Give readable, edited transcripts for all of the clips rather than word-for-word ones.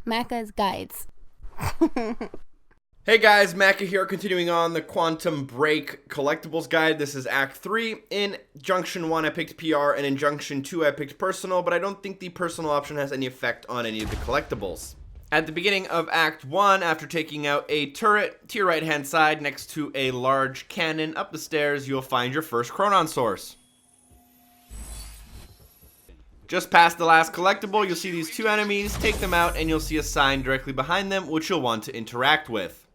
Macca's Guides. Hey guys, Macca here, continuing on the Quantum Break Collectibles Guide. This is Act 3. In Junction 1 I picked PR, and in Junction 2 I picked Personal, but I don't think the Personal option has any effect on any of the collectibles. At the beginning of Act 1, after taking out a turret, to your right hand side next to a large cannon, up the stairs you'll find your first Chronon Source. Just past the last collectible, you'll see these two enemies. Take them out and you'll see a sign directly behind them which you'll want to interact with.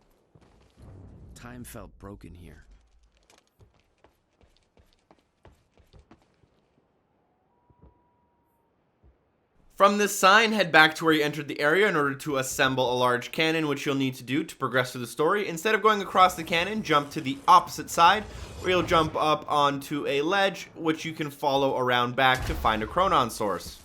Time felt broken here. From this sign, head back to where you entered the area in order to assemble a large cannon, which you'll need to do to progress through the story. Instead of going across the cannon, jump to the opposite side, where you'll jump up onto a ledge, which you can follow around back to find a Chronon Source.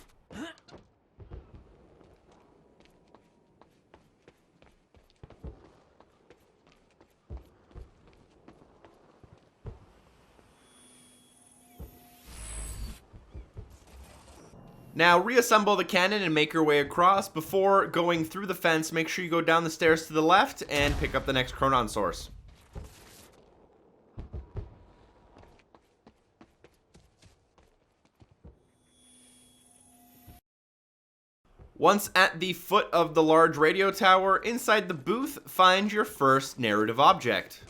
Now reassemble the cannon and make your way across. Before going through the fence, make sure you go down the stairs to the left and pick up the next Chronon Source. Once at the foot of the large radio tower, inside the booth, find your first narrative object.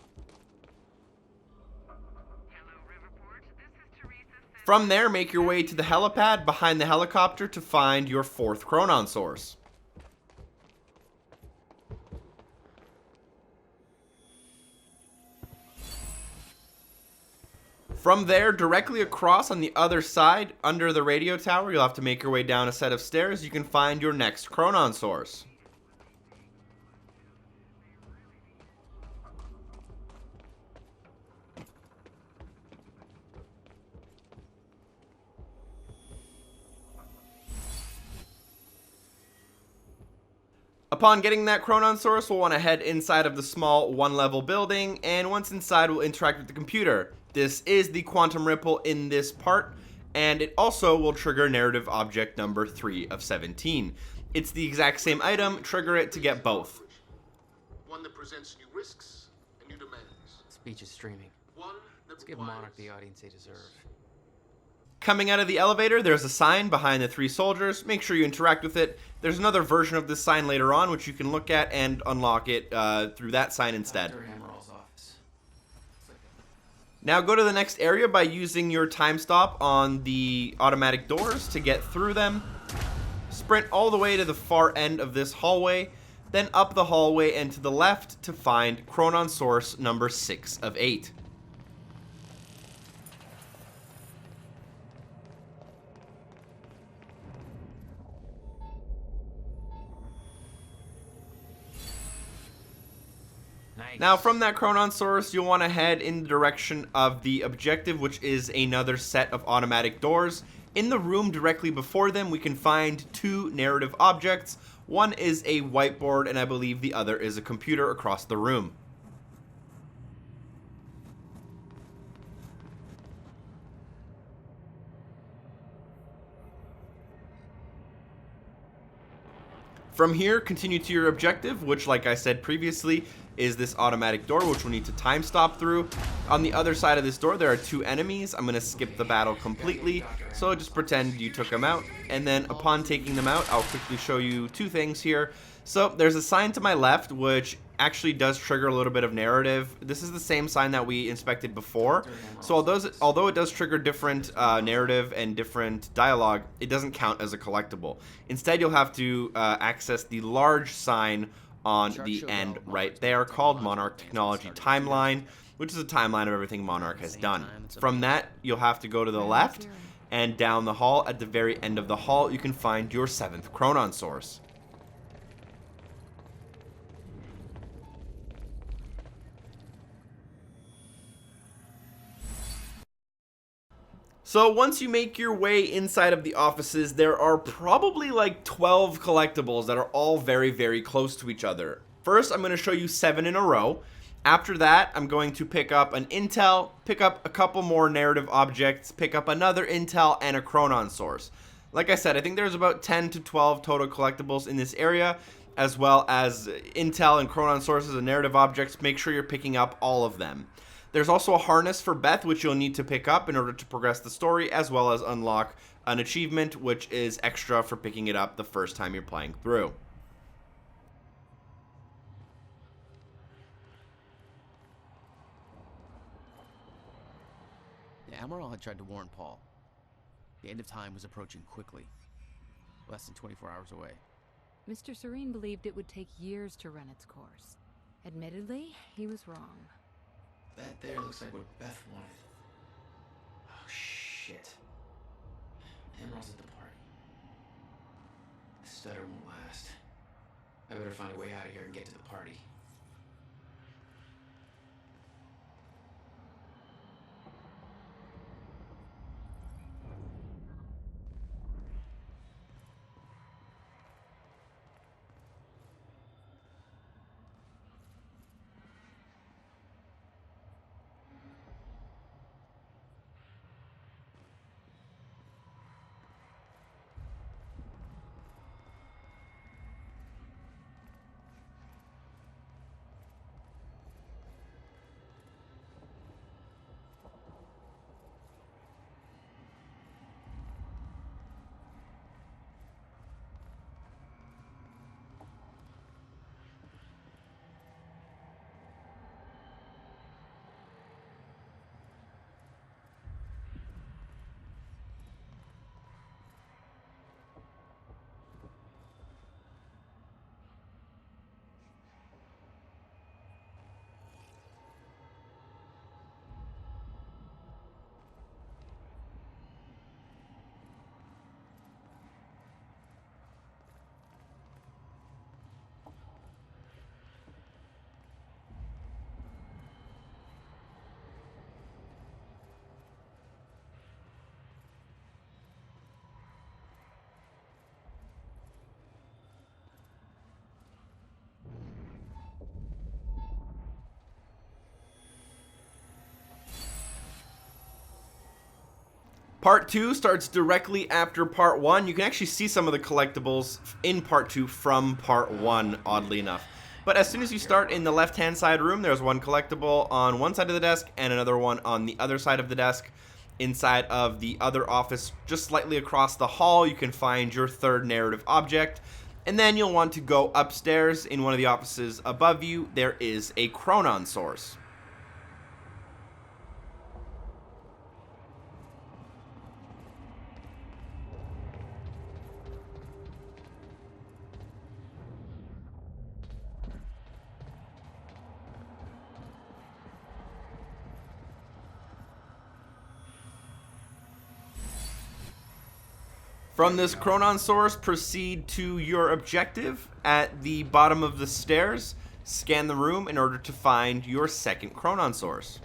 From there, make your way to the helipad behind the helicopter to find your fourth Chronon Source. From there, directly across on the other side, under the radio tower, you'll have to make your way down a set of stairs. You can find your next Chronon Source. Upon getting that Chronon Source, we'll want to head inside of the small one-level building, and once inside, we'll interact with the computer. This is the Quantum Ripple in this part, and it also will trigger narrative object number 3 of 17. It's the exact same item, trigger it to get both. One that presents new risks and new demands. Speech is streaming. Let's give Monarch the audience they deserve. Coming out of the elevator, there's a sign behind the 3 soldiers. Make sure you interact with it. There's another version of this sign later on, which you can look at and unlock it through that sign instead. Now go to the next area by using your time stop on the automatic doors to get through them. Sprint all the way to the far end of this hallway, then up the hallway and to the left to find Chronon Source number 6 of 8. Now from that Chronon Source, you'll want to head in the direction of the objective, which is another set of automatic doors. In the room directly before them, we can find 2 narrative objects. One is a whiteboard, and I believe the other is a computer across the room. From here, continue to your objective, which, like I said previously, is this automatic door, which we'll need to time stop through. On the other side of this door, there are 2 enemies. I'm going to skip the battle completely, so just pretend you took them out. And then upon taking them out, I'll quickly show you 2 things here. So there's a sign to my left, which actually does trigger a little bit of narrative. This is the same sign that we inspected before. So although it does trigger different narrative and different dialogue, it doesn't count as a collectible. Instead, you'll have to access the large sign on the end right there called Monarch Technology Timeline, which is a timeline of everything Monarch has done. From that, you'll have to go to the left and down the hall. At the very end of the hall, you can find your 7th Chronon Source. So once you make your way inside of the offices, there are probably like 12 collectibles that are all very, very close to each other. First, I'm going to show you 7 in a row. After that, I'm going to pick up an Intel, pick up a couple more narrative objects, pick up another Intel, and a Chronon Source. Like I said, I think there's about 10 to 12 total collectibles in this area, as well as intel and Chronon sources and narrative objects. Make sure you're picking up all of them. There's also a harness for Beth, which you'll need to pick up in order to progress the story, as well as unlock an achievement, which is extra for picking it up the first time you're playing through. The Admiral had tried to warn Paul. The end of time was approaching quickly. Less than 24 hours away. Mr. Serene believed it would take years to run its course. Admittedly, he was wrong. That there looks like what Beth wanted. Oh, shit. Emerald's at the party. The stutter won't last. I better find a way out of here and get to the party. Part 2 starts directly after Part 1. You can actually see some of the collectibles in Part 2 from Part 1, oddly enough. But as soon as you start in the left-hand side room, there's one collectible on one side of the desk and another one on the other side of the desk. Inside of the other office, just slightly across the hall, you can find your third narrative object. And then you'll want to go upstairs. In one of the offices above you, there is a Chronon Source. From this Chronon Source, proceed to your objective at the bottom of the stairs. Scan the room in order to find your second Chronon Source.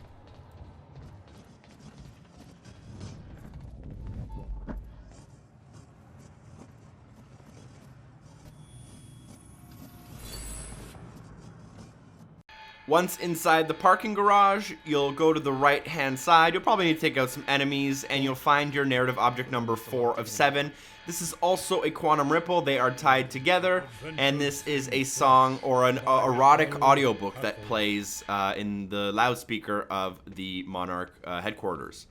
Once inside the parking garage, you'll go to the right-hand side. You'll probably need to take out some enemies, and you'll find your narrative object number 4 of 7. This is also a Quantum Ripple. They are tied together, and this is a song or an erotic audiobook that plays in the loudspeaker of the Monarch headquarters.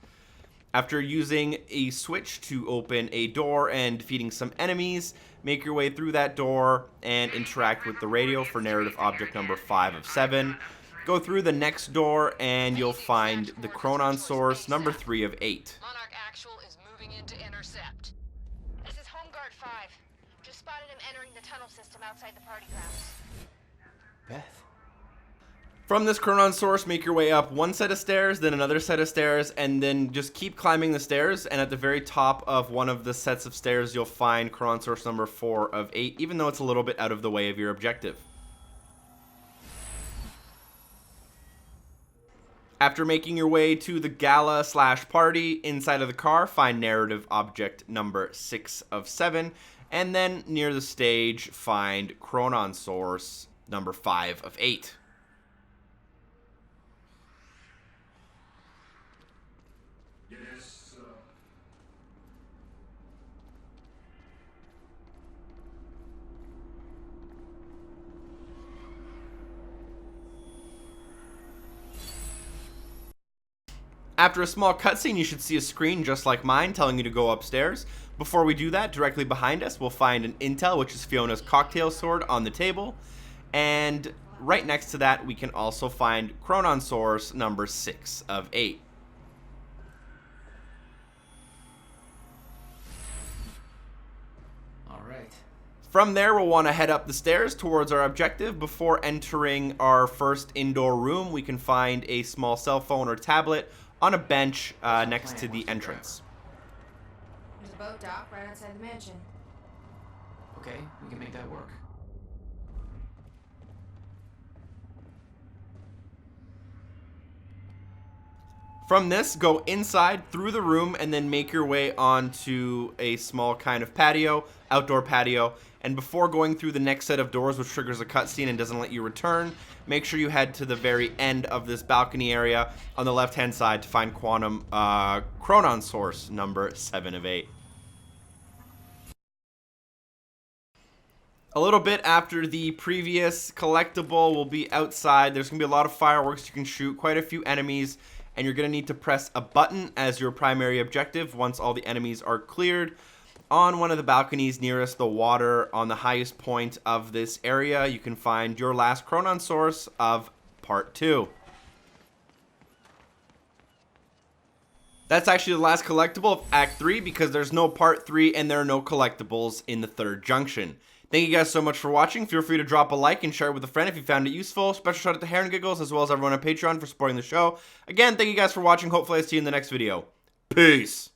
After using a switch to open a door and defeating some enemies, make your way through that door and interact with the radio for narrative object number 5 of 7. Go through the next door and you'll find the Chronon Source number 3 of 8. Monarch Actual is moving in to intercept. This is Home Guard 5. Just spotted him entering the tunnel system outside the party grounds. Beth? From this Chronon Source, make your way up one set of stairs, then another set of stairs, and then just keep climbing the stairs, and at the very top of one of the sets of stairs, you'll find Chronon Source number 4 of 8, even though it's a little bit out of the way of your objective. After making your way to the gala / party, inside of the car, find narrative object number 6 of 7, and then near the stage, find Chronon Source number 5 of 8. After a small cutscene, you should see a screen just like mine telling you to go upstairs. Before we do that, directly behind us, we'll find an intel, which is Fiona's cocktail sword on the table. And right next to that, we can also find Chronon Source number 6 of 8. All right. From there, we'll want to head up the stairs towards our objective. Before entering our first indoor room, we can find a small cell phone or tablet on a bench next to the entrance. There's a boat dock right outside the mansion. Okay, we can make that work. From this, go inside through the room and then make your way onto a small kind of patio, outdoor patio. And before going through the next set of doors, which triggers a cutscene and doesn't let you return, make sure you head to the very end of this balcony area on the left-hand side to find Chronon Source number 7 of 8. A little bit after the previous collectible, we'll be outside. There's going to be a lot of fireworks you can shoot, quite a few enemies, and you're going to need to press a button as your primary objective once all the enemies are cleared. On one of the balconies nearest the water on the highest point of this area, you can find your last Chronon Source of Part 2. That's actually the last collectible of Act 3 because there's no Part 3 and there are no collectibles in the third junction. Thank you guys so much for watching. Feel free to drop a like and share it with a friend if you found it useful. Special shout out to Hair and Giggles as well as everyone on Patreon for supporting the show. Again, thank you guys for watching. Hopefully I see you in the next video. Peace!